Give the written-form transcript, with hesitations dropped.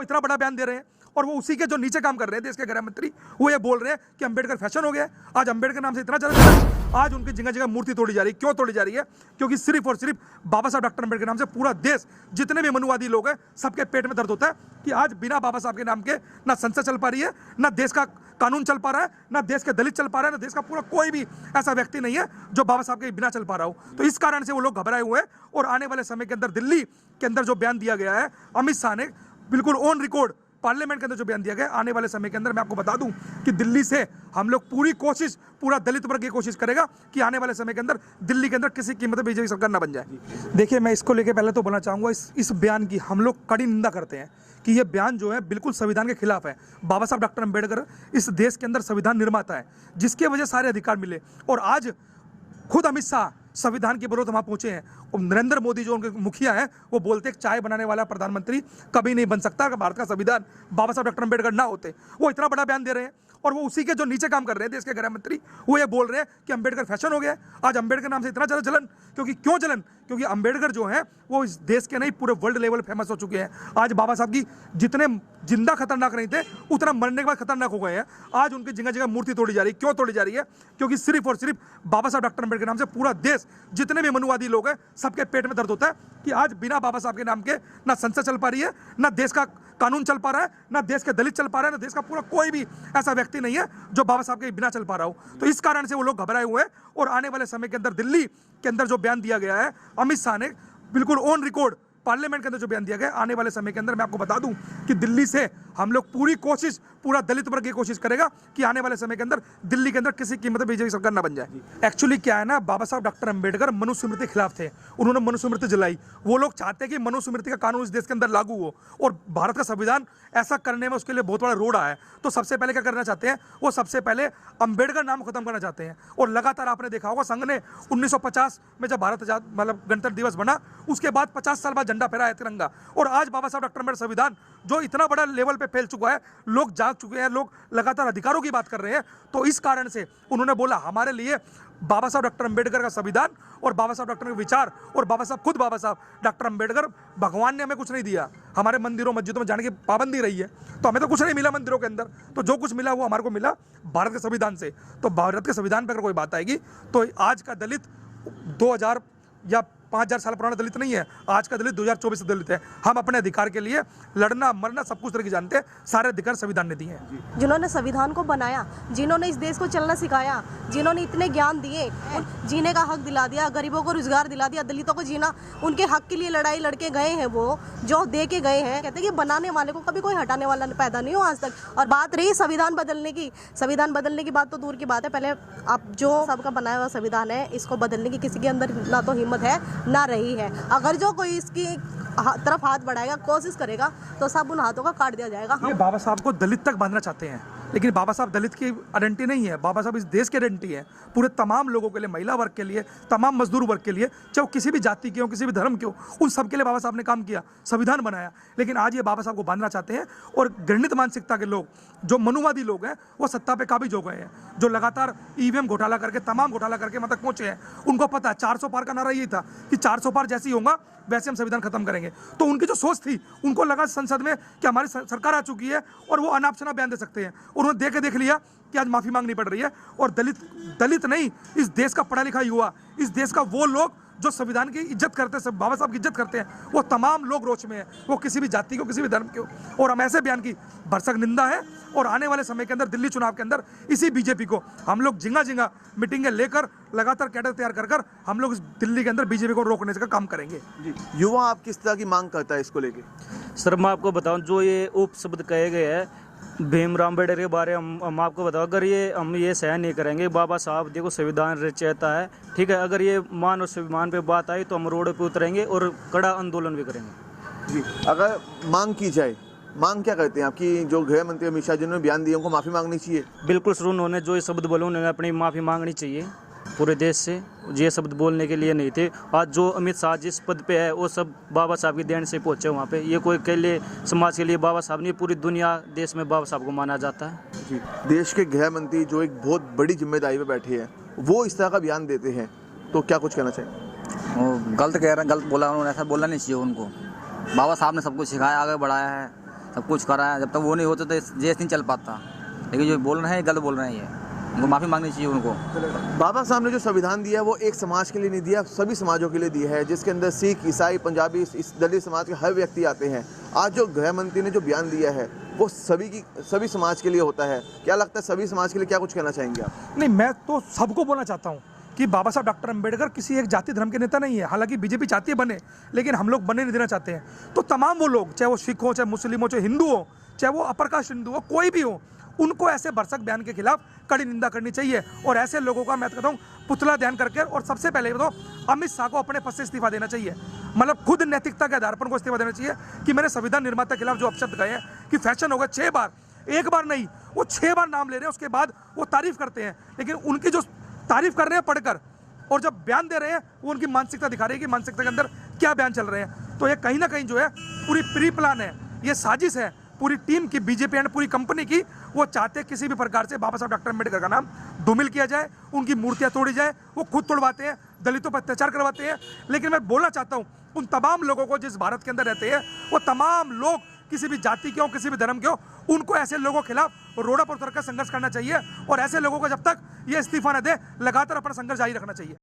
इतना बड़ा बयान दे रहे हैं और वो उसी के जो नीचे काम कर रहे हैं देश के गृह मंत्री, वो ये बोल रहे हैं कि अंबेडकर फैशन हो गया है। आज अंबेडकर नाम से इतना चला, आज उनकी जगह जगह मूर्ति तोड़ी जा रही है। क्यों तोड़ी जा रही है? क्योंकि सिर्फ और सिर्फ बाबा साहब डॉक्टर अंबेडकर नाम से पूरा देश, जितने भी मनुवादी लोग हैं, सबके पेट में दर्द होता है कि आज बिना बाबा साहब के नाम के ना संसद चल पा रही है, ना देश का कानून चल पा रहा है, ना देश के दलित चल पा रहा है, ना देश का पूरा कोई भी ऐसा व्यक्ति नहीं है जो बाबा साहब के बिना चल पा रहा हो। तो इस कारण से वो लोग घबराए हुए हैं और आने वाले समय के अंदर दिल्ली के अंदर जो बयान दिया गया है अमित शाह ने, बिल्कुल ऑन रिकॉर्ड पार्लियामेंट के अंदर जो बयान दिया गया, आने वाले समय के अंदर मैं आपको बता दूं कि दिल्ली से हम लोग पूरी कोशिश, पूरा दलित वर्ग ये कोशिश करेगा कि आने वाले समय के अंदर दिल्ली के अंदर किसी कीमत पर बीजेपी सरकार ना बन जाए। देखिए, मैं इसको लेके पहले तो बोलना चाहूँगा, इस बयान की हम लोग कड़ी निंदा करते हैं कि ये बयान जो है बिल्कुल संविधान के खिलाफ है। बाबा साहब डॉक्टर अंबेडकर इस देश के अंदर संविधान निर्माता है, जिसके वजह सारे अधिकार मिले, और आज खुद अमित शाह संविधान के विरोध वहां पहुंचे हैं। और नरेंद्र मोदी जो उनके मुखिया हैं, वो बोलते हैं चाय बनाने वाला प्रधानमंत्री कभी नहीं बन सकता अगर भारत का संविधान बाबा साहब डॉक्टर अंबेडकर ना होते। वो इतना बड़ा बयान दे रहे हैं और वो उसी के जो नीचे काम कर रहे हैं देश के गृह मंत्री, वो ये बोल रहे हैं कि अंबेडकर फैशन हो गया है। आज अंबेडकर नाम से इतना ज़्यादा जलन, क्यों जलन? क्योंकि अंबेडकर जो है वो इस देश के नहीं पूरे वर्ल्ड लेवल फेमस हो चुके हैं। आज बाबा साहब की जितने जिंदा खतरनाक नहीं थे, उतना मरने के बाद खतरनाक हो गए हैं। आज उनकी जगह जगह मूर्ति तोड़ी जा रही है। क्यों तोड़ी जा रही है? क्योंकि सिर्फ और सिर्फ बाबा साहब डॉक्टर अंबेडकर नाम से पूरा देश, जितने भी मनुवादी लोग हैं, सबके पेट में दर्द होता है कि आज बिना बाबा साहब के नाम के ना संसद चल पा रही है, ना देश का कानून चल पा रहा है, ना देश के दलित चल पा रहा है, ना देश का पूरा कोई भी ऐसा व्यक्ति नहीं है जो बाबा साहब के बिना चल पा रहा हो। तो इस कारण से वो लोग घबराए हुए हैं और आने वाले समय के अंदर दिल्ली के अंदर जो बयान दिया गया है अमित शाह ने, बिल्कुल ऑन रिकॉर्ड पार्लियामेंट के अंदर जो बयान दिया गया, आने वाले समय के अंदर मैं आपको बता दूं कि दिल्ली से हम लोग पूरी कोशिश, पूरा दलित वर्ग ये कोशिश करेगा कि आने वाले समय के अंदर दिल्ली के अंदर किसी कीमत पर बीजेपी सरकार ना बन जाए। एक्चुअली क्या है ना, बाबा साहब डॉक्टर अंबेडकर मनुस्मृति के खिलाफ थे। उन्होंने मनुस्मृति जलाई। वो लोग चाहते हैं कि मनुस्मृति का कानून इस देश के अंदर लागू हो और भारत का संविधान ऐसा करने में उसके लिए बहुत बड़ा रोड आया है। तो सबसे पहले क्या करना चाहते हैं? वो सबसे पहले अंबेडकर नाम खत्म करना चाहते हैं। और लगातार आपने देखा होगा, संघ ने 1950 में जब भारत आजाद मतलब गणतंत्र दिवस बना, उसके बाद 50 साल बाद झंडा फहराया तिरंगा। और आज बाबा साहब डॉक्टर अंबेडकर संविधान जो इतना बड़ा लेवल पे फैल चुका है, लोग जाग चुके हैं, लोग लगातार अधिकारों की बात कर रहे हैं। तो इस कारण से उन्होंने बोला हमारे लिए बाबा साहब डॉक्टर अंबेडकर का संविधान और बाबा साहब डॉक्टर के विचार और बाबा साहब खुद बाबा साहब डॉक्टर अंबेडकर, भगवान ने हमें कुछ नहीं दिया। हमारे मंदिरों मस्जिदों में जाने की पाबंदी रही है, तो हमें तो कुछ नहीं मिला मंदिरों के अंदर। तो जो कुछ मिला वो हमारे को मिला भारत के संविधान से। तो भारत के संविधान पर अगर कोई बात आएगी तो आज का दलित 2000 या 5000 साल पुराना दलित नहीं है। आज का दलित 2024 से दलित है। हम अपने अधिकार के लिए लड़ना मरना सब कुछ तरह की जानते हैं। सारे अधिकार संविधान ने दिए हैं। जिन्होंने संविधान को बनाया, जिन्होंने इस देश को चलना सिखाया, जिन्होंने इतने ज्ञान दिए, जीने का हक दिला दिया, गरीबों को रोजगार दिला दिया, दलितों को जीना, उनके हक के लिए लड़ाई लड़के गए हैं, वो जो दे के गए हैं। कहते हैं कि बनाने वाले को कभी कोई हटाने वाला पैदा नहीं हो आज तक। और बात रही संविधान बदलने की, संविधान बदलने की बात तो दूर की बात है। पहले अब जो सबका बनाया हुआ संविधान है, इसको बदलने की किसी के अंदर ना तो हिम्मत है ना रही है। अगर जो कोई इसकी तरफ हाथ बढ़ाएगा, कोशिश करेगा, तो सब उन हाथों का काट दिया जाएगा। ये बाबा साहब को दलित तक बांधना चाहते हैं, लेकिन बाबा साहब दलित की आइडेंटिटी नहीं है। बाबा साहब इस देश की आइडेंटिटी है, पूरे तमाम लोगों के लिए, महिला वर्ग के लिए, तमाम मजदूर वर्ग के लिए, चाहे वो किसी भी जाति के हो, किसी भी धर्म के हो, उन सब के लिए बाबा साहब ने काम किया, संविधान बनाया। लेकिन आज ये बाबा साहब को बांधना चाहते हैं और घृणित मानसिकता के लोग, जो मनुवादी लोग हैं, वो सत्ता पे काबिज हो गए हैं, जो लगातार ईवीएम घोटाला करके, तमाम घोटाला करके मतलब पहुंचे हैं। उनको पता है 400 पार का नारा यही था कि 400 पार जैसे ही होगा वैसे हम संविधान खत्म करेंगे। तो उनकी जो सोच थी, उनको लगा संसद में कि हमारी सरकार आ चुकी है और वो अनाप शनाप बयान दे सकते हैं। उन्होंने देख लिया कि आज माफी मांगनी पड़ रही है। और दलित नहीं, इस देश का पढ़ा लिखा युवा, इस देश का वो लोग जो संविधान की इज्जत करते हैं, बाबा साहब की इज्जत करते हैं, वो तमाम लोग रोष में है, वो किसी भी जाति को, किसी भी धर्म के हो। और हम ऐसे बयान की भरसक निंदा है। और आने वाले समय के अंदर दिल्ली चुनाव के अंदर इसी बीजेपी को हम लोग जिंगा मीटिंगें लेकर लगातार कैडर तैयार कर हम लोग दिल्ली के अंदर बीजेपी को रोकने का काम करेंगे। युवा आप किस तरह की मांग करता है इसको लेके? सर, मैं आपको बताऊं, जो ये उपशब्द कहे गए हैं भीमराव अम्बेडकर के बारे में, हम आपको बताओ, अगर हम ये सहन नहीं करेंगे, बाबा साहब देखो संविधान रचयिता है, ठीक है, अगर ये मान और स्वाभिमान पे बात आई तो हम रोड पे उतरेंगे और कड़ा आंदोलन भी करेंगे। जी, अगर मांग की जाए, मांग क्या करते हैं आपकी? जो गृह मंत्री अमित शाह जिन्होंने बयान दिया, उनको माफ़ी मांगनी चाहिए? बिल्कुल सर, उन्होंने जो ये शब्द बोले उन्होंने अपनी माफ़ी मांगनी चाहिए पूरे देश से। ये शब्द बोलने के लिए नहीं थे। आज जो अमित शाह जिस पद पे है, वो सब बाबा साहब की देन से पहुँचे वहाँ पे। ये कोई के लिए समाज के लिए बाबा साहब नहीं, पूरी दुनिया देश में बाबा साहब को माना जाता है। जी, देश के गृह मंत्री जो एक बहुत बड़ी जिम्मेदारी पे बैठे हैं, वो इस तरह का बयान देते हैं, तो क्या कुछ कहना चाहिए? वो गलत कह रहे हैं, गलत बोला उन्होंने, ऐसा बोलना नहीं चाहिए उनको। बाबा साहब ने सब कुछ सिखाया, आगे बढ़ाया है, सब कुछ करा है। जब तक वो नहीं होता तो देश नहीं चल पाता। लेकिन जो बोल रहे हैं गलत बोल रहे हैं, ये उनको माफ़ी मांगनी चाहिए उनको। बाबा साहब ने जो संविधान दिया है वो एक समाज के लिए नहीं दिया, सभी समाजों के लिए दिया है, जिसके अंदर सिख, ईसाई, पंजाबी, इस दलित समाज के हर व्यक्ति आते हैं। आज जो गृह मंत्री ने जो बयान दिया है वो सभी समाज के लिए होता है। क्या लगता है सभी समाज के लिए क्या कुछ कहना चाहेंगे आप? नहीं, मैं तो सबको बोलना चाहता हूँ कि बाबा साहब डॉक्टर अंबेडकर किसी एक जाति धर्म के नेता नहीं है। हालांकि बीजेपी चाहती है बने, लेकिन हम लोग बनने नहीं देना चाहते हैं। तो तमाम वो लोग, चाहे वो सिख हो, चाहे मुस्लिम हो, चाहे हिंदू हो, चाहे वो अपर कास्ट हिंदू हो, कोई भी हो, उनको ऐसे भरसक बयान के खिलाफ कड़ी निंदा करनी चाहिए। और ऐसे लोगों का मैं कहता हूँ पुतला दहन करके, और सबसे पहले तो अमित शाह को अपने पद से इस्तीफा देना चाहिए। मतलब खुद नैतिकता के आधार पर उनको इस्तीफा देना चाहिए कि मैंने संविधान निर्माता के खिलाफ जो अपशब्द गए हैं कि फैशन होगा 6 बार, एक बार नहीं, वो 6 बार नाम ले रहे हैं, उसके बाद वो तारीफ करते हैं। लेकिन उनकी जो तारीफ कर रहे हैं पढ़कर, और जब बयान दे रहे हैं वो उनकी मानसिकता दिखा रही है कि मानसिकता के अंदर क्या बयान चल रहे हैं। तो ये कहीं ना कहीं जो है पूरी प्री प्लान है, ये साजिश है पूरी टीम की, बीजेपी एंड पूरी कंपनी की। वो चाहते हैं किसी भी प्रकार से बाबा साहब डॉक्टर अम्बेडकर का नाम धूमिल किया जाए, उनकी मूर्तियां तोड़ी जाए। वो खुद तोड़वाते हैं, दलितों पर अत्याचार करवाते हैं। लेकिन मैं बोलना चाहता हूँ उन तमाम लोगों को जिस भारत के अंदर रहते हैं, वो तमाम लोग किसी भी जाति के हो, किसी भी धर्म के हो, उनको ऐसे लोगों के खिलाफ रोड़ा पर उतरकर संघर्ष करना चाहिए। और ऐसे लोगों को जब तक ये इस्तीफा न दे, लगातार अपना संघर्ष जारी रखना चाहिए।